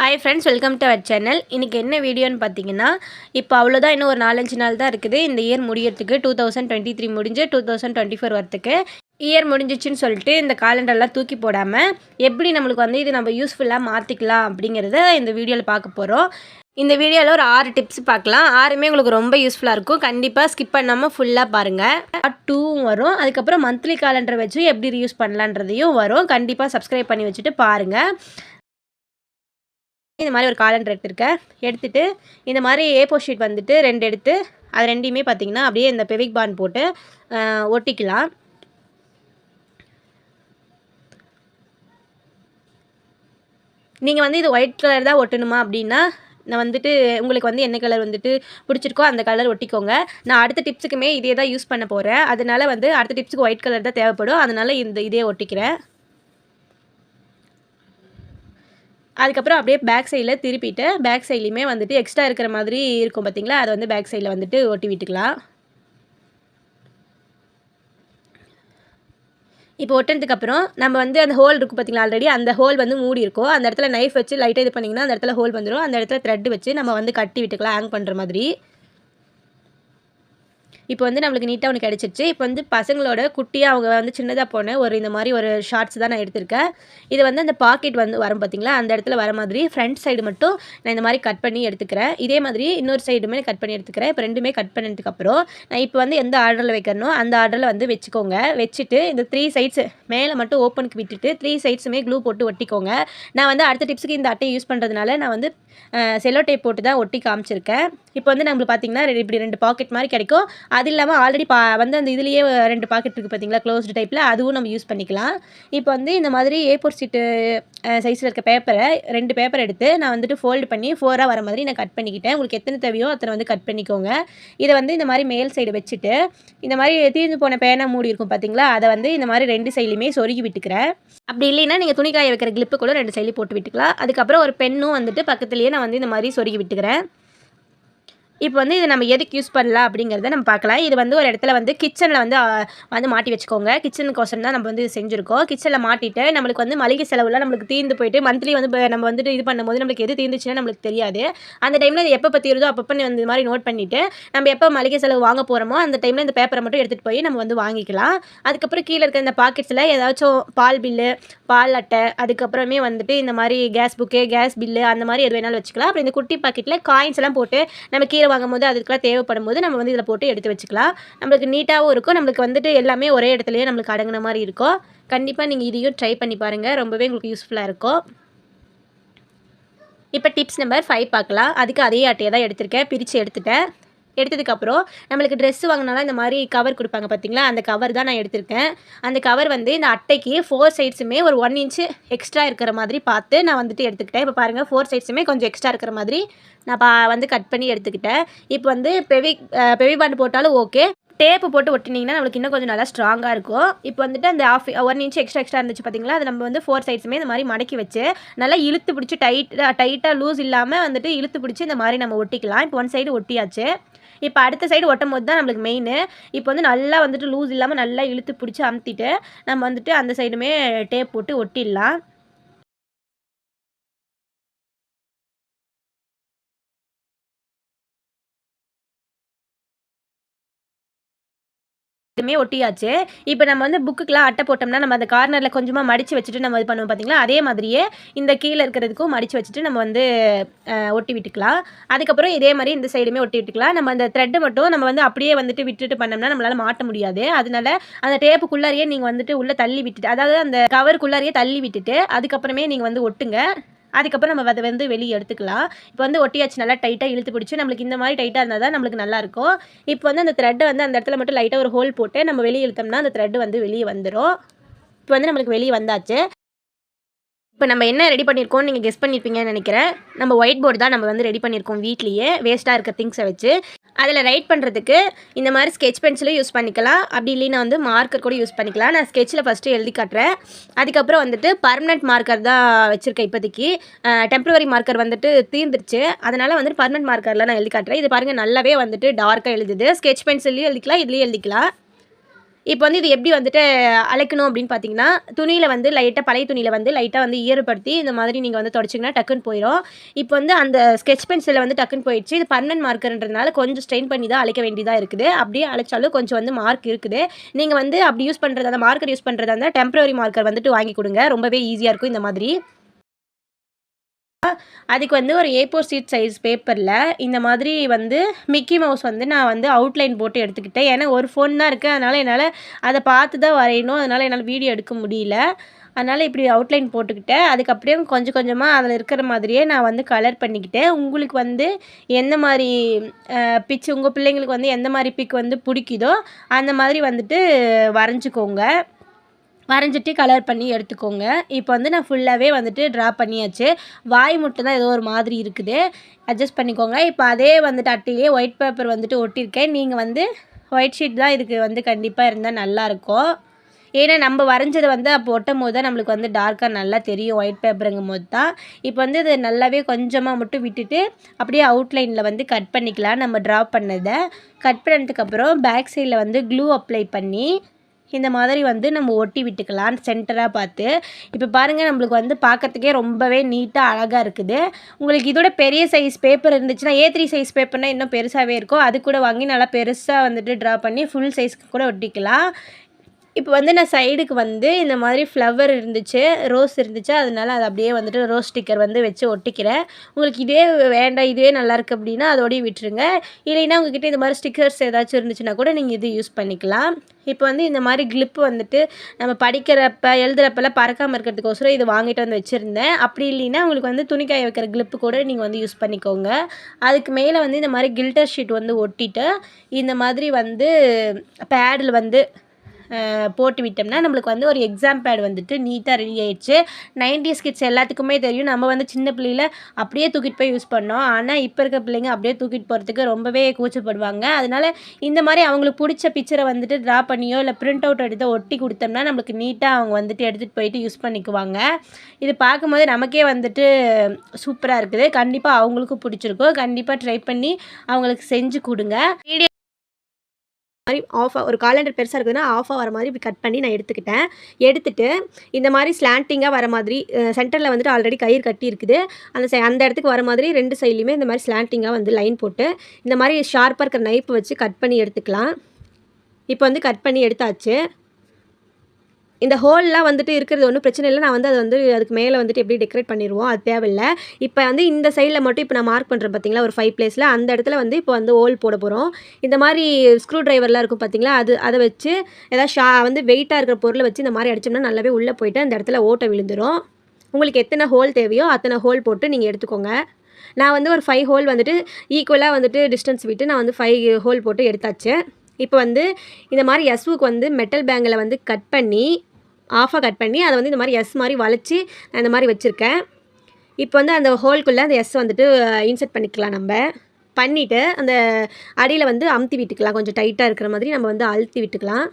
Hi friends, welcome to our channel. இன்றைக்கி என்ன வீடியோன்னு பார்த்தீங்கன்னா, இப்போ அவ்வளோதான், இன்னும் ஒரு 4-5 நாள் தான் இருக்குது இந்த இயர் முடியறதுக்கு. 2023 முடிஞ்சு 2024 வரத்துக்கு. இயர் முடிஞ்சிச்சுன்னு சொல்லிட்டு இந்த காலண்டர்லாம் தூக்கி போடாமல் எப்படி நம்மளுக்கு வந்து இது நம்ம யூஸ்ஃபுல்லாக மாற்றிக்கலாம் அப்படிங்கிறத இந்த வீடியோவில் பார்க்க போகிறோம். இந்த வீடியோவில் ஒரு 6 டிப்ஸ் பார்க்கலாம். 6மே உங்களுக்கு ரொம்ப யூஸ்ஃபுல்லாக இருக்கும். கண்டிப்பாக ஸ்கிப் பண்ணாமல் ஃபுல்லாக பாருங்கள். பார்ட் 2வும் வரும். அதுக்கப்புறம் மந்த்லி காலண்டர் வச்சு எப்படி யூஸ் பண்ணலான்றதையும் வரும். கண்டிப்பாக சப்ஸ்கிரைப் பண்ணி வச்சுட்டு பாருங்கள். இந்த மாதிரி ஒரு காலண்டர் எடுத்துகிட்டு இந்த மாதிரி A4 ஷீட் வந்துட்டு 2 எடுத்து அது ரெண்டையுமே பார்த்திங்கன்னா அப்படியே இந்த பெவிக் பாண்ட் போட்டு ஒட்டிக்கலாம். நீங்கள் வந்து இது ஒயிட் கலர் தான் ஒட்டணுமா அப்படின்னா நான் வந்துட்டு உங்களுக்கு வந்து என்ன கலர் வந்துட்டு பிடிச்சிருக்கோ அந்த கலர் ஒட்டிக்கோங்க. நான் அடுத்த டிப்ஸுக்குமே இதே தான் யூஸ் பண்ண போகிறேன். அதனால் வந்து அடுத்த டிப்ஸுக்கு ஒயிட் கலர் தான் தேவைப்படும். அதனால் இதே ஒட்டிக்கிறேன். அதுக்கப்புறம் அப்படியே பேக் சைடில் திருப்பிட்டு பேக் சைட்லேயுமே வந்துட்டு எக்ஸ்ட்ரா இருக்கிற மாதிரி இருக்கும் பார்த்திங்களா, அதை வந்து பேக் சைடில் வந்துட்டு ஒட்டி விட்டுக்கலாம். இப்போ ஒட்டினதுக்கப்புறம் நம்ம வந்து அந்த ஹோல் இருக்கும் பார்த்திங்களா, ஆல்ரெடி அந்த ஹோல் வந்து மூடி இருக்கும். அந்த இடத்துல நைஃப் வச்சு லைட்டாக இது பண்ணிங்கன்னா அந்த இடத்துல ஹோல் வந்துடும். அந்த இடத்துல த்ரெட் வச்சு நம்ம வந்து கட்டி விட்டுக்கலாம், ஹேங் பண்ணுற மாதிரி. இப்போ வந்து நம்மளுக்கு நீட்டாக ஒன்று கிடச்சிருச்சு. இப்போ வந்து பசங்களோட குட்டியாக அவங்க வந்து சின்னதாக போன இந்த மாதிரி ஒரு ஷார்ட்ஸ் தான் நான் எடுத்திருக்கேன். இது வந்து அந்த பாக்கெட் வந்து வரும் பார்த்திங்களா, அந்த இடத்துல வர மாதிரி ஃப்ரண்ட் சைடு மட்டும் நான் இந்த மாதிரி கட் பண்ணி எடுத்துக்கிறேன். இதே மாதிரி இன்னொரு சைடுமே கட் பண்ணி எடுத்துக்கிறேன். இப்போ ரெண்டுமே கட் பண்ணதுக்கப்புறம் நான் இப்போ வந்து எந்த ஆர்டரில் வைக்கணும் அந்த ஆர்டரில் வந்து வச்சுக்கோங்க. வச்சுட்டு இந்த 3 சைட்ஸ் மேலே மட்டும் ஓப்பனுக்கு விட்டுட்டு 3 சைட்ஸுமே க்ளூ போட்டு ஒட்டிக்கோங்க. நான் வந்து அடுத்த டிப்ஸுக்கு இந்த அட்டையை யூஸ் பண்ணுறதுனால நான் வந்து செல்லோ டேப் போட்டு தான் ஒட்டி காமிச்சிருக்கேன். இப்போ வந்து நம்மளுக்கு பார்த்திங்கன்னா இப்படி 2 பாக்கெட் மாதிரி கிடைக்கும். அது இல்லாமல் ஆல்ரெடி வந்து அந்த இதுலேயே 2 பாக்கெட் இருக்குது பார்த்திங்களா, க்ளோஸ்டு டைப்பில், அதுவும் நம்ம யூஸ் பண்ணிக்கலாம். இப்போ வந்து இந்த மாதிரி A4 ஷீட்டு சைஸில் இருக்க பேப்பரை 2 பேப்பர் எடுத்து நான் வந்துட்டு ஃபோல்டு பண்ணி 4ஆக வர மாதிரி நான் கட் பண்ணிக்கிட்டேன். உங்களுக்கு எத்தனை தேவையோ அத்தனை வந்து கட் பண்ணிக்கோங்க. இதை வந்து இந்த மாதிரி மேல் சைடு வச்சுட்டு இந்த மாதிரி தீர்ந்து போன பேனா மூடி இருக்கும் பார்த்திங்களா, அதை வந்து இந்த மாதிரி 2 சைட்லையுமே சொருகி விட்டுக்கிறேன். அப்படி இல்லைன்னா நீங்கள் துணிக்காய வைக்கிற கிளிப்பு கூட 2 சைட்லையும் போட்டு விட்டுக்கலாம். அதுக்கப்புறம் ஒரு பென்னும் வந்துட்டு பக்கத்துலேயே நான் வந்து இந்த மாதிரி சொருகி விட்டுக்கிறேன். இப்போ வந்து இதை நம்ம எதுக்கு யூஸ் பண்ணலாம் அப்படிங்கிறத நம்ம பார்க்கலாம். இது வந்து ஒரு இடத்துல வந்து கிச்சனில் வந்து மாட்டி வச்சுக்கோங்க. கிச்சனுக்கோசரம் தான் நம்ம வந்து இது செஞ்சுருக்கோம். கிச்சனில் மாட்டிட்டு நம்மளுக்கு வந்து மளிகை செலவுலாம் நம்மளுக்கு தீர்ந்து போயிட்டு மந்த்லி வந்து நம்ம வந்துட்டு இது பண்ணும்போது நம்மளுக்கு எது தீர்ந்துச்சுன்னா நம்மளுக்கு தெரியாது. அந்த டைமில் இது எப்போ தீருதோ அப்பப்போ இந்த மாதிரி நோட் பண்ணிவிட்டு நம்ம எப்போ மளிகை செலவு வாங்க போகிறோமோ அந்த டைமில் இந்த பேப்பரை மட்டும் எடுத்துகிட்டு போய் நம்ம வந்து வாங்கிக்கலாம். அதுக்கப்புறம் கீழே இருக்க இந்த பாக்கெட்ஸில் ஏதாச்சும் பால் பில்லு, பால் அட்டை, அதுக்கப்புறமே வந்துட்டு இந்த மாதிரி கேஸ் புக்கு, கேஸ் பில்லு, அந்த மாதிரி எது வேணாலும் வச்சுக்கலாம். அப்புறம் இந்த குட்டி பாக்கெட்டில் காயின்ஸ் எல்லாம் போட்டு நம்ம கீழே வாங்கும்போது அதுக்கெல்லாம் தேவைப்படும் போது நம்ம வந்து இதில் போட்டு எடுத்து வச்சுக்கலாம். நம்மளுக்கு நீட்டாகவும் இருக்கும். நம்மளுக்கு வந்துட்டு எல்லாமே ஒரே இடத்துலையே நம்மளுக்கு அடங்கின மாதிரி இருக்கும். கண்டிப்பாக நீங்கள் இதையும் ட்ரை பண்ணி பாருங்கள். ரொம்பவே உங்களுக்கு யூஸ்ஃபுல்லாக இருக்கும். இப்போ டிப்ஸ் நம்பர் 5 பார்க்கலாம். அதுக்கு அதே அட்டையை தான் எடுத்திருக்கேன். பிரித்து எடுத்ததுக்கப்புறம் நம்மளுக்கு ட்ரெஸ்ஸு வாங்கினாலும் இந்த மாதிரி கவர் கொடுப்பாங்க பார்த்திங்களா, அந்த கவர் தான் நான் எடுத்திருக்கேன். அந்த கவர் வந்து இந்த அட்டைக்கு 4 சைட்ஸுமே ஒரு 1 இன்ச்சு எக்ஸ்ட்ரா இருக்கிற மாதிரி பார்த்து நான் வந்துட்டு எடுத்துக்கிட்டேன். இப்போ பாருங்கள் 4 சைட்ஸுமே கொஞ்சம் எக்ஸ்ட்ரா இருக்கிற மாதிரி நான் வந்து கட் பண்ணி எடுத்துக்கிட்டேன். இப்போ வந்து பெவி பாண்ட் போட்டாலும் ஓகே, டேப்பு போட்டு ஒட்டினீங்கன்னா நம்மளுக்கு இன்னும் கொஞ்சம் நல்லா ஸ்ட்ராங்காக இருக்கும். இப்போ வந்துட்டு அந்த 1 இன்ச்சு எக்ஸ்ட்ரா இருந்துச்சு பார்த்திங்களா, அது நம்ம வந்து 4 சைட்ஸுமே இந்த மாதிரி மடக்கி வச்சு நல்லா இழுத்து பிடிச்சி டைட்டாக லூஸ் இல்லாமல் வந்துட்டு இழுத்து பிடிச்சி இந்த மாதிரி நம்ம ஒட்டிக்கலாம். இப்போ 1 சைடு ஒட்டியாச்சு. இப்போ அடுத்த சைடு ஒட்டும் போது தான் நம்மளுக்கு மெயின். இப்போ வந்து நல்லா வந்துட்டு லூஸ் இல்லாமல் நல்லா இழுத்து பிடிச்சி அமுத்திட்டு நம்ம வந்துட்டு அந்த சைடுமே டேப் போட்டு ஒட்டிடலாம். இதுமே ஒட்டியாச்சு. இப்போ நம்ம வந்து புக்குக்கெலாம் அட்டை போட்டோம்னா நம்ம அந்த கார்னரில் கொஞ்சமாக மடித்து வச்சுட்டு நம்ம இது பண்ணுவோம் பார்த்திங்களா, அதே மாதிரியே இந்த கீழே இருக்கிறதுக்கும் மடித்து வச்சுட்டு நம்ம வந்து ஒட்டி விட்டுக்கலாம். அதுக்கப்புறம் இதே மாதிரி இந்த சைடுமே ஒட்டி விட்டுக்கலாம். நம்ம அந்த த்ரெட்டு மட்டும் நம்ம வந்து அப்படியே வந்துட்டு விட்டுட்டு பண்ணோம்னா நம்மளால் மாட்ட முடியாது. அதனால அந்த டேப்புக்குள்ளாரியே நீங்கள் வந்துட்டு உள்ளே தள்ளி விட்டுட்டு, அதாவது அந்த கவருக்குள்ளாரியே தள்ளி விட்டுட்டு அதுக்கப்புறமே நீங்கள் வந்து ஒட்டுங்க. அதுக்கப்புறம் நம்ம அதை வந்து வெளியே எடுத்துக்கலாம். இப்போ வந்து ஒட்டியாச்சு, நல்லா டைட்டாக இழுத்து பிடிச்சி நம்மளுக்கு இந்த மாதிரி டைட்டாக இருந்தால் தான் நம்மளுக்கு நல்லாயிருக்கும். இப்போ வந்து அந்த த்ரெட்டை வந்து அந்த இடத்துல மட்டும் லைட்டாக ஒரு ஹோல் போட்டு நம்ம வெளியே இழுத்தோம்னா அந்த த்ரெட்டு வந்து வெளியே வந்துடும். இப்போ வந்து நம்மளுக்கு வெளியே வந்தாச்சு. இப்போ நம்ம என்ன ரெடி பண்ணியிருக்கோம் நீங்கள் கெஸ் பண்ணியிருப்பீங்கன்னு நினைக்கிறேன். நம்ம ஒயிட் போர்டு தான் நம்ம வந்து ரெடி பண்ணியிருக்கோம் வீட்லேயே வேஸ்ட்டாக இருக்க திங்ஸை வச்சு. அதில் ரைட் பண்ணுறதுக்கு இந்த மாதிரி ஸ்கெட்ச் பென்சிலும் யூஸ் பண்ணிக்கலாம். அப்படி இல்லைன்னா வந்து மார்க்கர் கூட யூஸ் பண்ணிக்கலாம். நான் ஸ்கெட்சில் ஃபஸ்ட்டு எழுதி காட்டுறேன். அதுக்கப்புறம் வந்துட்டு பர்மனெண்ட் மார்க்கர் தான் வச்சுருக்கேன் இப்போதைக்கு. டெம்ப்ரவரி மார்க்கர் வந்துட்டு தீர்ந்துருச்சு. அதனால் வந்துட்டு பர்மனெண்ட் மார்க்கரில் நான் எழுதி காட்டுறேன். இது பாருங்கள் நல்லாவே வந்துட்டு டார்க்காக எழுதுது. ஸ்கெட்ச் பென்சில்லையும் எழுதிக்கலாம், இதுலேயும் எழுதிக்கலாம். இப்போ வந்து இது எப்படி வந்துட்டு அழைக்கணும் அப்படின்னு பார்த்தீங்கன்னா, துணியில வந்து லைட்டா பழைய துணியில வந்து லைட்டா வந்து ஈரப்படுத்தி இந்த மாதிரி நீங்க வந்து தொடச்சிங்கன்னா டக்குன்னு போயிரும். இப்போ வந்து அந்த ஸ்கெட்ச் பென்சில்ல வந்து டக்குன்னு போயிடுச்சு. இது பெர்மனன்ட் மார்க்கர்ன்றதுனால கொஞ்சம் ஸ்ட்ரெயின் பண்ணி தான் அழைக்க வேண்டியதா இருக்குது. அப்படியே அழைச்சாலும் கொஞ்சம் வந்து மார்க் இருக்குது. நீங்க வந்து அப்படி யூஸ் பண்றதா அந்த மார்க்கர் யூஸ் பண்றதா இருந்தா டெம்பரரி மார்க்கர் வந்துட்டு வாங்கி குடுங்க. ரொம்பவே ஈஸியா இருக்கும் இந்த மாதிரி. அதுக்கு வந்து ஒரு A4 ஷீட் சைஸ் பேப்பர்ல இந்த மாதிரி வந்து மிக்கி மவுஸ் வந்து நான் வந்து அவுட்லைன் போட்டு எடுத்துக்கிட்டேன். ஏன்னா ஒரு ஃபோன் தான் இருக்கு. அதனால என்னால அத பார்த்து தான் வரையணும். அதனால என்னால வீடியோ எடுக்க முடியல. அதனால இப்படி அவுட்லைன் போட்டுக்கிட்டேன். அதுக்கப்புறம் கொஞ்சம் கொஞ்சமா அதில இருக்கிற மாதிரியே நான் வந்து கலர் பண்ணிக்கிட்டேன். உங்களுக்கு வந்து எந்த மாரி பிச் உங்க பிள்ளைங்களுக்கு வந்து எந்த மாரி பிக் வந்து புடிக்குதோ, அந்த மாதிரி வந்துட்டு வரைஞ்சுக்கோங்க. வரைஞ்சிட்டு கலர் பண்ணி எடுத்துக்கோங்க. இப்போ வந்து நான் ஃபுல்லாவே வந்துட்டு ட்ரா பண்ணியாச்சு. வாய் மட்டும் தான் ஏதோ ஒரு மாதிரி இருக்குது. அட்ஜஸ்ட் பண்ணிக்கோங்க. இப்போ அதே வந்துட்டு அட்டையிலேயே ஒயிட் பேப்பர் வந்துட்டு ஒட்டியிருக்கேன். நீங்க வந்து ஒயிட் ஷீட் தான் இதுக்கு வந்து கண்டிப்பா இருந்தா நல்லாயிருக்கும். ஏன்னா நம்ம வரைஞ்சத வந்து அப்போ ஒட்டும்போது தான் நம்மளுக்கு வந்து டார்க்கா நல்லா தெரியும் ஒயிட் பேப்பருங்கும்போது தான். இப்போ வந்து இது நல்லாவே கொஞ்சமா மட்டும் விட்டுட்டு, அப்படியே அவுட்லைன்ல வந்து கட் பண்ணிக்கலாம் நம்ம ட்ரா பண்ணத. கட் பண்ணதுக்கப்புறம் பேக் சைட்ல வந்து க்ளூ அப்ளை பண்ணி இந்த மாதிரி வந்து நம்ம ஒட்டி விட்டுக்கலாம் சென்டரா பார்த்து. இப்போ பாருங்க நம்மளுக்கு வந்து பார்க்கறதுக்கே ரொம்பவே நீட்டா அழகா இருக்குது. உங்களுக்கு இதோட பெரிய சைஸ் பேப்பர் இருந்துச்சுன்னா A3 சைஸ் பேப்பர்னா இன்னும் பெருசாவே இருக்கும். அது கூட வாங்கி நல்லா பெருசா வந்துட்டு ட்ரா பண்ணி ஃபுல் சைஸ்க்கு கூட ஒட்டிக்கலாம். இப்போ வந்து நான் சைடுக்கு வந்து இந்த மாதிரி ஃப்ளவர் இருந்துச்சு, ரோஸ் இருந்துச்சு. அதனால அத அப்படியே வந்துட்டு ரோஸ் ஸ்டிக்கர் வந்து வச்சு ஒட்டிக்கிறேன். உங்களுக்கு இதே வேண்டாம், இதுவே நல்லாயிருக்கு அப்படின்னா அதோடயே விட்டுருங்க. இல்லைன்னா உங்ககிட்ட இந்த மாதிரி ஸ்டிக்கர்ஸ் ஏதாச்சும் இருந்துச்சுன்னா கூட நீங்க இது யூஸ் பண்ணிக்கலாம். இப்போ வந்து இந்த மாதிரி கிளிப் வந்துட்டு நம்ம படிக்கிறப்ப, எழுதுறப்பலாம் பறக்காம இருக்கிறதுக்கோசரம் இது வாங்கிட்டு வந்து வச்சிருந்தேன். அப்படி இல்லைன்னா உங்களுக்கு வந்து துணி காய வைக்கிற கிளிப்பு கூட நீங்க வந்து யூஸ் பண்ணிக்கோங்க. அதுக்கு மேல வந்து இந்த மாதிரி கில்டர் ஷீட் வந்து ஒட்டிட்டு, இந்த மாதிரி வந்து பேடில் வந்து போட்டு விட்டோம்னா நம்மளுக்கு வந்து ஒரு எக்ஸாம் பேட் வந்துட்டு நீட்டாக ரெடி ஆயிடுச்சு. 90s கிட்ஸ் எல்லாத்துக்குமே தெரியும். நம்ம வந்து சின்ன பிள்ளையில அப்படியே தூக்கிட்டு போய் யூஸ் பண்ணோம். ஆனால் இப்போ இருக்க பிள்ளைங்க அப்படியே தூக்கிட்டு போகிறதுக்கு ரொம்பவே கூச்சப்படுவாங்க. அதனால இந்த மாதிரி அவங்களுக்கு பிடிச்ச பிக்சரை வந்துட்டு ட்ரா பண்ணியோ இல்லை பிரிண்ட் அவுட் எடுத்து ஒட்டி கொடுத்தோம்னா நம்மளுக்கு நீட்டாக அவங்க வந்துட்டு எடுத்துகிட்டு போயிட்டு யூஸ் பண்ணிக்குவாங்க. இது பார்க்கும்போது நமக்கே வந்துட்டு சூப்பராக இருக்குது. கண்டிப்பாக அவங்களுக்கும் பிடிச்சிருக்கும். கண்டிப்பாக ட்ரை பண்ணி அவங்களுக்கு செஞ்சு கொடுங்க. மாதிரி ஒரு காலண்டர் பெருசாக இருக்குதுன்னா ஆஃபாக வர மாதிரி இப்படி கட் பண்ணி நான் எடுத்துக்கிட்டேன். எடுத்துட்டு இந்த மாதிரி ஸ்லாண்டிங்காக வர மாதிரி சென்டரில் வந்துட்டு ஆல்ரெடி கயிறு கட்டி இருக்குது. அந்த இடத்துக்கு வர மாதிரி 2 சைட்லையுமே இந்த மாதிரி ஸ்லாண்டிங்காக வந்து லைன் போட்டு இந்த மாதிரி ஷார்ப்பாக இருக்கிற நைஃப் வச்சு கட் பண்ணி எடுத்துக்கலாம். இப்போ வந்து கட் பண்ணி எடுத்தாச்சு. இந்த ஹோல்லாம் வந்துட்டு இருக்கிறது ஒன்றும் பிரச்சனை இல்லை. நான் வந்து அதை வந்து அதுக்கு மேலே வந்துட்டு எப்படி டெக்கரேட் பண்ணிடுவோம், அது தேவையில்லை. இப்போ வந்து இந்த சைடில் மட்டும் இப்போ நான் மார்க் பண்ணுறேன் பார்த்தீங்களா, ஒரு 5 பிளேஸில் அந்த இடத்துல வந்து இப்போ வந்து ஹோல் போட போகிறோம். இந்த மாதிரி ஸ்க்ரூ ட்ரைவர்லாம் இருக்கும் பார்த்தீங்களா, அதை வச்சு ஏதாவது வந்து வெயிட்டாக இருக்கிற பொருளை வச்சு இந்த மாதிரி அடித்தோம்னா நல்லாவே உள்ளே போயிட்டு அந்த இடத்துல ஓட்டை விழுந்துடும். உங்களுக்கு எத்தனை ஹோல் தேவையோ அத்தனை ஹோல் போட்டு நீங்கள் எடுத்துக்கோங்க. நான் வந்து ஒரு 5 ஹோல் வந்துட்டு ஈக்குவலாக வந்துட்டு டிஸ்டன்ஸ் விட்டு நான் வந்து 5 ஹோல் போட்டு எடுத்தாச்சு. இப்போ வந்து இந்த மாதிரி எஸ்வுக்கு வந்து மெட்டல் பேங்கில் வந்து கட் பண்ணி ஆஃபாக கட் பண்ணி அதை வந்து இந்த மாதிரி எஸ் மாதிரி வளைச்சி நான் இந்த மாதிரி வச்சுருக்கேன். இப்போ வந்து அந்த ஹோல்குள்ளே அந்த எஸ் வந்துட்டு இன்சர்ட் பண்ணிக்கலாம். நம்ம பண்ணிவிட்டு அந்த அடியில் வந்து அமுத்தி விட்டுக்கலாம். கொஞ்சம் டைட்டாக இருக்கிற மாதிரி நம்ம வந்து அழுத்தி விட்டுக்கலாம்.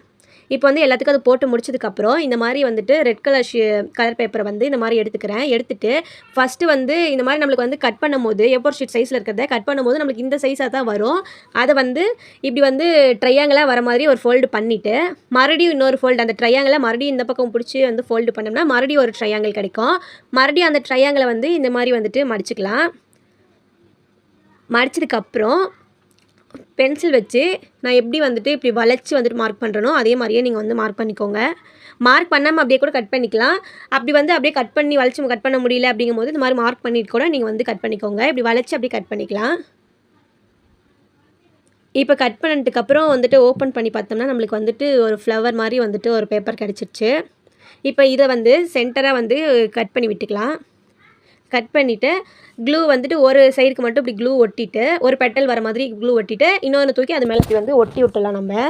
இப்போ வந்து எல்லாத்துக்கும் அது போட்டு முடிச்சதுக்கப்புறம் இந்த மாதிரி வந்துட்டு ரெட் கலர் பேப்பரை வந்து இந்த மாதிரி எடுத்துக்கிறேன். எடுத்துகிட்டு ஃபஸ்ட்டு வந்து இந்த மாதிரி நம்மளுக்கு வந்து கட் பண்ணும்போது A4 ஷீட் சைஸில் இருக்கிறத கட் பண்ணும்போது நம்மளுக்கு இந்த சைஸாக தான் வரும். அதை வந்து இப்படி வந்து ட்ரையாங்கிளாக வர மாதிரி ஒரு ஃபோல்டு பண்ணிவிட்டு மறுபடியும் இன்னொரு ஃபோல்டு அந்த ட்ரையாங்கிளை மறுபடியும் இந்த பக்கம் பிடிச்சி வந்து ஃபோல்டு பண்ணோம்னா மறுபடியும் ஒரு ட்ரையாங்கிள் கிடைக்கும். மறுபடியும் அந்த ட்ரையாங்கிளை வந்து இந்த மாதிரி வந்துட்டு மடிச்சுக்கலாம். மடிச்சதுக்கப்புறம் பென்சில் வச்சு நான் எப்படி வந்துட்டு இப்படி வளைச்சி வந்துட்டு மார்க் பண்ணுறனோ அதே மாதிரியே நீங்கள் வந்து மார்க் பண்ணிக்கோங்க. மார்க் பண்ணாமல் அப்படியே கூட கட் பண்ணிக்கலாம். அப்படி வந்து அப்படியே கட் பண்ணி வளைச்சி கட் பண்ண முடியல அப்படிங்கும்போது இந்த மாதிரி மார்க் பண்ணிட்டு கூட நீங்கள் வந்து கட் பண்ணிக்கோங்க. இப்படி வளைச்சி அப்படியே கட் பண்ணிக்கலாம். இப்போ கட் பண்ணதுக்கப்புறம் வந்துட்டு ஓப்பன் பண்ணி பார்த்தோம்னா நம்மளுக்கு வந்துட்டு ஒரு ஃப்ளவர் மாதிரி வந்துட்டு ஒரு பேப்பர் கிடச்சிருச்சு. இப்போ இதை வந்து சென்டராக வந்து கட் பண்ணி விட்டுக்கலாம். கட் பண்ணிவிட்டு க்ளூ வந்துட்டு ஒரு சைடுக்கு மட்டும் இப்படி க்ளூ ஒட்டிட்டு ஒரு பெட்டல் வர மாதிரி க்ளூ ஒட்டிட்டு இன்னொன்று தூக்கி அது மேலே வந்து ஒட்டி விட்டுலாம். நம்ம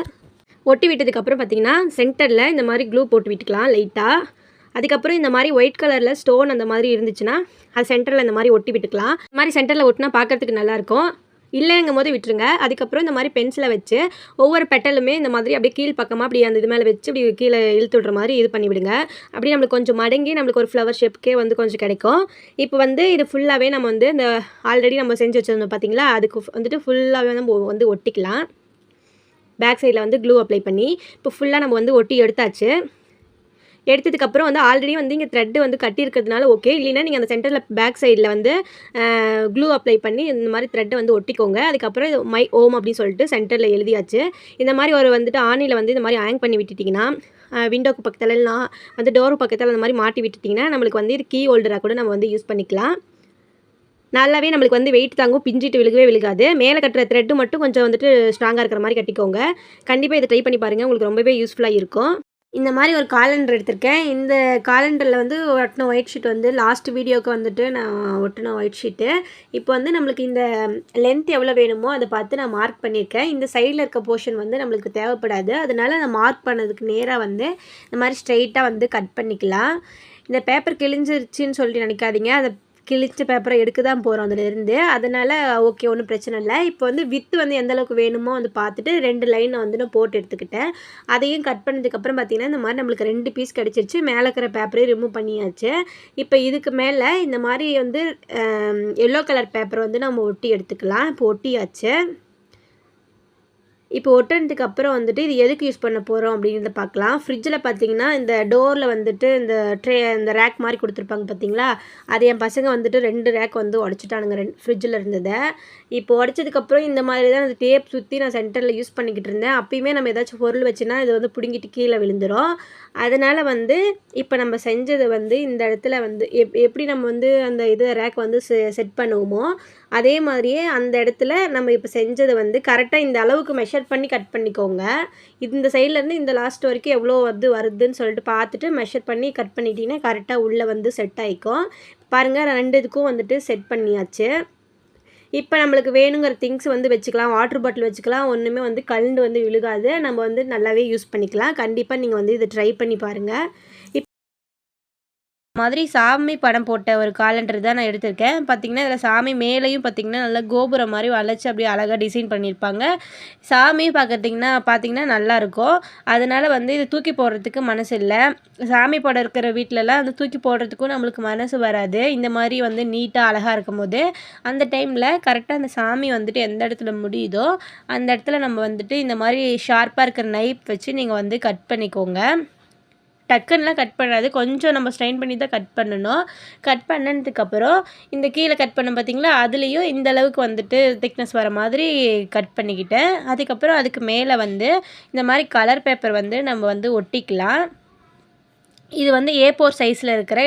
ஒட்டி விட்டதுக்கப்புறம் பார்த்திங்கன்னா சென்டரில் இந்த மாதிரி க்ளூ போட்டு விட்டுக்கலாம் லைட்டாக. அதுக்கப்புறம் இந்த மாதிரி ஒயிட் கலரில் ஸ்டோன் அந்த மாதிரி இருந்துச்சுன்னா அது சென்டரில் இந்த மாதிரி ஒட்டி விட்டுக்கலாம். இந்த மாதிரி சென்டரில் ஒட்டினா பார்க்குறதுக்கு நல்லாயிருக்கும். இல்லைங்கும் போது விட்டுருங்க. அதுக்கப்புறம் இந்த மாதிரி பென்சிலை வச்சு ஒவ்வொரு பெட்டலுமே இந்த மாதிரி அப்படியே கீழ் பக்கமாக அப்படி அந்த இது மேலே வச்சு இப்படி கீழே இழுத்து விடுற மாதிரி இது பண்ணி விடுங்க. அப்படி நம்மளுக்கு கொஞ்சம் மடங்கி நம்மளுக்கு ஒரு ஃப்ளவர் ஷேப்புக்கே வந்து கொஞ்சம் கிடைக்கும். இப்போ வந்து இது ஃபுல்லாகவே நம்ம வந்து இந்த ஆல்ரெடி நம்ம செஞ்சு வச்சுருந்தோம் பார்த்தீங்களா, அதுக்கு வந்துட்டு ஃபுல்லாகவே நம்ம வந்து ஒட்டிக்கலாம். பேக் சைடில் வந்து க்ளூ அப்ளை பண்ணி இப்போ ஃபுல்லாக நம்ம வந்து ஒட்டி எடுத்தாச்சு. எடுத்ததுக்கப்புறம் வந்து ஆல்ரெடி வந்து இங்கே த்ரெட்டு வந்து கட்டியிருக்கிறதுனால ஓகே, இல்லைன்னா நீங்கள் அந்த சென்டரில் பேக் சைடில் வந்து க்ளூ அப்ளை பண்ணி இந்த மாதிரி த்ரெட்டை வந்து ஒட்டிக்கோங்க. அதுக்கப்புறம் இது மை ஓம் அப்படின்னு சொல்லிட்டு சென்டரில் எழுதியாச்சு. இந்த மாதிரி ஒரு வந்துட்டு ஆணியில் வந்து இந்த மாதிரி ஹேங் பண்ணி விட்டுட்டிங்கன்னா விண்டோக்கு பக்கத்துலலாம் வந்து டோரு பக்கத்தில் அந்த மாதிரி மாட்டி விட்டுட்டிங்கன்னா நம்மளுக்கு வந்து இது கீ ஹோல்டராக கூட நம்ம வந்து யூஸ் பண்ணிக்கலாம். நல்லாவே நம்மளுக்கு வந்து வெயிட் தாங்கும், பிஞ்சிட்டு விழுகவே விழுகாது. மேலே கட்டுற த்ரெட்டு மட்டும் கொஞ்சம் வந்துட்டு ஸ்ட்ராங்காக இருக்கிற மாதிரி கட்டிக்கோங்க. கண்டிப்பாக இதை ட்ரை பண்ணி பாருங்கள், உங்களுக்கு ரொம்பவே யூஸ்ஃபுல்லாக இருக்கும். இந்த மாதிரி ஒரு காலண்டர் எடுத்திருக்கேன். இந்த காலண்டரில் வந்து ஒட்டின ஒயிட் ஷீட் வந்து லாஸ்ட் வீடியோவுக்கு வந்துட்டு நான் ஒட்டின ஒயிட் ஷீட்டு. இப்போ வந்து நம்மளுக்கு இந்த லென்த் எவ்வளோ வேணுமோ அதை பார்த்து நான் மார்க் பண்ணியிருக்கேன். இந்த சைடில் இருக்க போர்ஷன் வந்து நம்மளுக்கு தேவைப்படாது. அதனால் நான் மார்க் பண்ணதுக்கு நேராக வந்து இந்த மாதிரி ஸ்ட்ரெயிட்டாக வந்து கட் பண்ணிக்கலாம். இந்த பேப்பர் கிழிஞ்சிருச்சின்னு சொல்லிட்டு நினைக்காதீங்க. அதை கிழிச்ச பேப்பரை எடுக்க தான் போகிறோம் அதிலேருந்து. அதனால் ஓகே, ஒன்றும் பிரச்சனை இல்லை. இப்போ வந்து வித்து வந்து எந்த அளவுக்கு வேணுமோ வந்து பார்த்துட்டு 2 லைனை வந்து நான் போட்டு எடுத்துக்கிட்டேன். அதையும் கட் பண்ணதுக்கப்புறம் பார்த்திங்கன்னா இந்த மாதிரி நம்மளுக்கு 2 பீஸ் கிடச்சிருச்சு. மேலே இருக்கிற பேப்பரையும் ரிமூவ் பண்ணியாச்சு. இப்போ இதுக்கு மேலே இந்த மாதிரி வந்து எல்லோ கலர் பேப்பர் வந்து நம்ம ஒட்டி எடுத்துக்கலாம். இப்போ ஒட்டியாச்சு. இப்போ ஒட்டினதுக்கு அப்புறம் வந்துட்டு இது எதுக்கு யூஸ் பண்ண போகிறோம் அப்படிங்கிறத பார்க்கலாம். ஃப்ரிட்ஜில் பார்த்தீங்கன்னா இந்த டோரில் வந்துட்டு இந்த இந்த ரேக் மாதிரி கொடுத்துருப்பாங்க பார்த்தீங்களா, அது என் பசங்க வந்துட்டு 2 ரேக் வந்து உடச்சிட்டானுங்க ஃப்ரிட்ஜில் இருந்ததை. இப்போ உடச்சதுக்கப்புறம் இந்த மாதிரி தான் அந்த டேப் சுற்றி நான் சென்டரில் யூஸ் பண்ணிக்கிட்டு இருந்தேன். அப்பயுமே நம்ம ஏதாச்சும் பொருள் வச்சுன்னா இது வந்து பிடுங்கிட்டு கீழே விழுந்துடும். அதனால் வந்து இப்போ நம்ம செஞ்சதை வந்து இந்த இடத்துல வந்து எப்படி நம்ம வந்து அந்த ரேக் வந்து செட் பண்ணுவோமோ அதே மாதிரியே அந்த இடத்துல நம்ம இப்போ செஞ்சதை வந்து கரெக்டாக இந்த அளவுக்கு மெஷர் பண்ணி கட் பண்ணிக்கோங்க. இந்த சைட்லேருந்து இந்த லாஸ்ட் வரைக்கும் எவ்வளோ வருதுன்னு சொல்லிட்டு பார்த்துட்டு மெஷர் பண்ணி கட் பண்ணிட்டீங்கன்னா கரெக்டாக உள்ளே வந்து செட் ஆகிக்கும். பாருங்கள், 2 இதுக்கும் வந்துட்டு செட் பண்ணியாச்சு. இப்போ நம்மளுக்கு வேணுங்கிற திங்ஸ் வந்து வச்சுக்கலாம். வாட்டர் பாட்டில் வச்சுக்கலாம். ஒன்றுமே வந்து கலண்டு வந்து விழுகாது. நம்ம வந்து நல்லாவே யூஸ் பண்ணிக்கலாம். கண்டிப்பாக நீங்கள் வந்து இதை ட்ரை பண்ணி பாருங்கள். மாதிரி சாமி படம் போட்ட ஒரு காலண்டர் தான் நான் எடுத்திருக்கேன். பார்த்திங்கன்னா இதில் சாமி மேலேயும் பார்த்திங்கன்னா நல்லா கோபுரம் மாதிரி வளைச்சி அப்படியே அழகாக டிசைன் பண்ணியிருப்பாங்க. சாமியும் பார்த்திங்கன்னா நல்லாயிருக்கும். அதனால் வந்து இது தூக்கி போடுறதுக்கு மனசு இல்லை. சாமி படம் இருக்கிற வீட்டிலலாம் வந்து தூக்கி போடுறதுக்கும் நம்மளுக்கு மனசு வராது. இந்த மாதிரி வந்து நீட்டாக அழகாக இருக்கும்போது அந்த டைமில் கரெக்டாக அந்த சாமி வந்துட்டு எந்த இடத்துல முடியுதோ அந்த இடத்துல நம்ம வந்துட்டு இந்த மாதிரி ஷார்ப்பாக இருக்கிற நைஃப் வச்சு நீங்கள் வந்து கட் பண்ணிக்கோங்க. டக்குன்னுலாம் கட் பண்ணாது, கொஞ்சம் நம்ம ஸ்ட்ரெயின் பண்ணி தான் கட் பண்ணணும். கட் பண்ணதுக்கப்புறம் இந்த கீழே கட் பண்ண பார்த்திங்களா, அதுலேயும் இந்த அளவுக்கு வந்துட்டு திக்னஸ் வர மாதிரி கட் பண்ணிக்கிட்டேன். அதுக்கப்புறம் அதுக்கு மேலே வந்து இந்த மாதிரி கலர் பேப்பர் வந்து நம்ம வந்து ஒட்டிக்கலாம். இது வந்து A4 சைஸில் இருக்கிற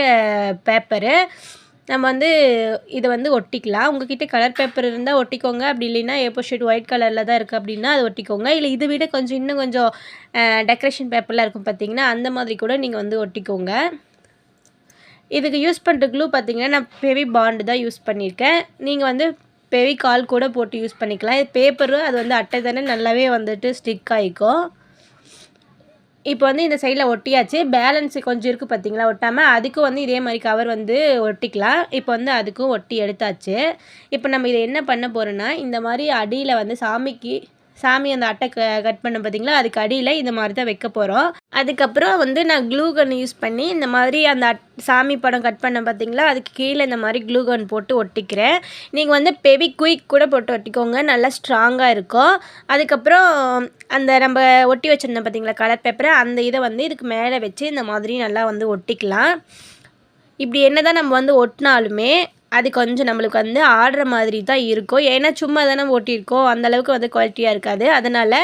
பேப்பரு. நம்ம வந்து இதை வந்து ஒட்டிக்கலாம். உங்கள்கிட்ட கலர் பேப்பர் இருந்தால் ஒட்டிக்கோங்க. அப்படி இல்லைன்னா A4 ஷீட் ஒயிட் கலரில் தான் இருக்குது அப்படின்னா அது ஒட்டிக்கோங்க. இல்லை இதை விட இன்னும் கொஞ்சம் டெக்கரேஷன் பேப்பர்லாம் இருக்கும் பார்த்திங்கன்னா, அந்த மாதிரி கூட நீங்கள் வந்து ஒட்டிக்கோங்க. இதுக்கு யூஸ் பண்ணுற க்ளூ பார்த்திங்கன்னா நான் பெவி பாண்டு தான் யூஸ் பண்ணியிருக்கேன். நீங்கள் வந்து பெவிகால் கூட போட்டு யூஸ் பண்ணிக்கலாம். இது பேப்பரு, அது வந்து அட்டை தானே, நல்லாவே வந்துட்டு ஸ்டிக் ஆகிக்கும். இப்போ வந்து இந்த சைடில் ஒட்டியாச்சு. பேலன்ஸு கொஞ்சம் இருக்குது பார்த்திங்களா ஒட்டாமல், அதுக்கும் வந்து இதே மாதிரி கவர் வந்து ஒட்டிக்கலாம். இப்போ வந்து அதுக்கும் ஒட்டி எடுத்தாச்சு. இப்போ நம்ம இதை என்ன பண்ண போகிறோன்னா, இந்த மாதிரி அடியில் வந்து சாமி அந்த அட்டை கட் பண்ண பார்த்திங்களா, அதுக்கு அடியில் இந்த மாதிரி தான் வைக்க போகிறோம். அதுக்கப்புறம் வந்து நான் க்ளூ கன் யூஸ் பண்ணி இந்த மாதிரி அந்த சாமி படம் கட் பண்ண பார்த்திங்களா, அதுக்கு கீழே இந்த மாதிரி க்ளூ கன் போட்டு ஒட்டிக்கிறேன். நீங்கள் வந்து பெவிக்விக் கூட போட்டு ஒட்டிக்கோங்க, நல்லா ஸ்ட்ராங்காக இருக்கும். அதுக்கப்புறம் அந்த நம்ம ஒட்டி வச்சுருந்தோம் பார்த்திங்களா கலர் பேப்பரை, அந்த இதை வந்து இதுக்கு மேலே வச்சு இந்த மாதிரி நல்லா வந்து ஒட்டிக்கலாம். இப்படி என்ன தான் நம்ம வந்து ஒட்டினாலுமே அது கொஞ்சம் நம்மளுக்கு வந்து ஆடுற மாதிரி தான் இருக்கும். ஏன்னா சும்மா தானே ஒட்டியிருக்கோம், அந்தளவுக்கு வந்து குவாலிட்டியாக இருக்காது. அதனால்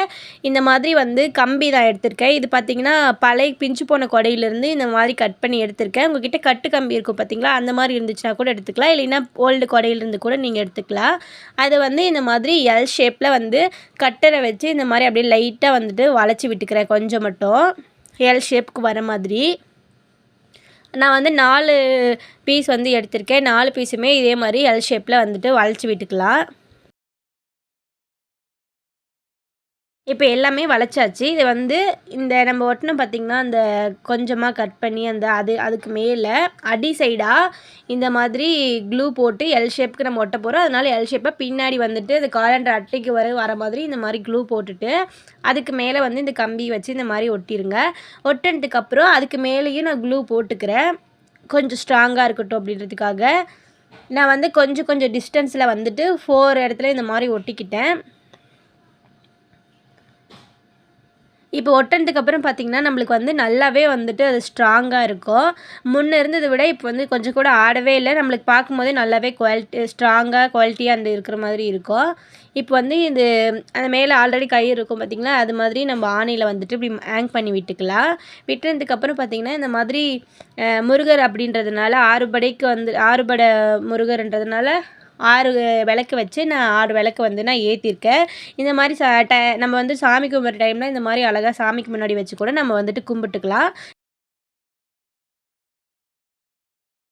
இந்த மாதிரி வந்து கம்பி தான் எடுத்திருக்கேன். இது பார்த்திங்கன்னா பழைய பிஞ்சு போன கொடையிலேருந்து இந்த மாதிரி கட் பண்ணி எடுத்திருக்கேன். உங்கள்கிட்ட கட்டு கம்பி இருக்கும் பார்த்திங்களா, அந்த மாதிரி இருந்துச்சுன்னா கூட எடுத்துக்கலாம். இல்லைன்னா ஓல்டு கொடையிலேருந்து கூட நீங்கள் எடுத்துக்கலாம். அது வந்து இந்த மாதிரி எல் ஷேப்பில் வந்து கட்டரை வச்சு இந்த மாதிரி அப்படியே லைட்டாக வந்துட்டு வளைச்சி விட்டுக்கிறேன். கொஞ்சம் மட்டும் எல் ஷேப்புக்கு வர மாதிரி. நான் வந்து 4 பீஸ் வந்து எடுத்திருக்கேன். 4 பீஸுமே இதே மாதிரி எல் ஷேப்பில் வந்துட்டு வளைச்சி விட்டுக்கலாம். இப்போ எல்லாமே வளைச்சாச்சு. இது வந்து இந்த நம்ம ஒட்டினோம் பார்த்திங்கன்னா, அந்த கொஞ்சமாக கட் பண்ணி அதுக்கு மேலே அடி சைடாக இந்த மாதிரி க்ளூ போட்டு எல் ஷேப்புக்கு நம்ம ஒட்ட போகிறோம். அதனால் எல் ஷேப்பை பின்னாடி வந்துட்டு இந்த காலண்டர் அட்டைக்கு வர மாதிரி இந்த மாதிரி க்ளூ போட்டுட்டு அதுக்கு மேலே வந்து இந்த கம்பி வச்சு இந்த மாதிரி ஒட்டிடுங்க. ஒட்டினதுக்கப்புறம் அதுக்கு மேலேயும் நான் க்ளூ போட்டுக்கிறேன், கொஞ்சம் ஸ்ட்ராங்காக இருக்கட்டும் அப்படின்றதுக்காக. நான் வந்து கொஞ்சம் டிஸ்டன்ஸில் வந்துட்டு 4 இடத்துல இந்த மாதிரி ஒட்டிக்கிட்டேன். இப்போ ஒட்டுனதுக்கு அப்புறம் பார்த்தீங்கன்னா, நம்மளுக்கு வந்து நல்லாவே வந்துட்டு அது ஸ்ட்ராங்கா இருக்கும். முன்ன இருந்தத விட இப்போ வந்து கொஞ்சம் கூட ஆடவே இல்ல. நம்மளுக்கு பார்க்கும்போதே நல்லாவே ஸ்ட்ராங்கா குவாலிட்டியா அந்த இருக்கிற மாதிரி இருக்கும். இப்போ வந்து இது அந்த மேல ஆல்ரெடி கயிறு இருக்கும் பார்த்தீங்களா, அது மாதிரி நம்ம ஆணியில வந்துட்டு இப்படி ஹேங் பண்ணி விட்டுக்கலாம். விட்டதுக்கப்புறம் பார்த்தீங்கன்னா, இந்த மாதிரி முருகர் அப்படின்றதுனால ஆறுபடைக்கு வந்து ஆறுபட முருகர்ன்றதுனால 6 விளக்கு வச்சு நான் 6 விளக்கு வந்து நான் ஏத்தியிருக்கேன். இந்த மாரி நம்ம வந்து சாமி கும்பிட்ற டைம்ல இந்த மாரி அழகா சாமிக்கு முன்னாடி வச்சு கூட நம்ம வந்துட்டு கும்பிட்டுக்கலாம்.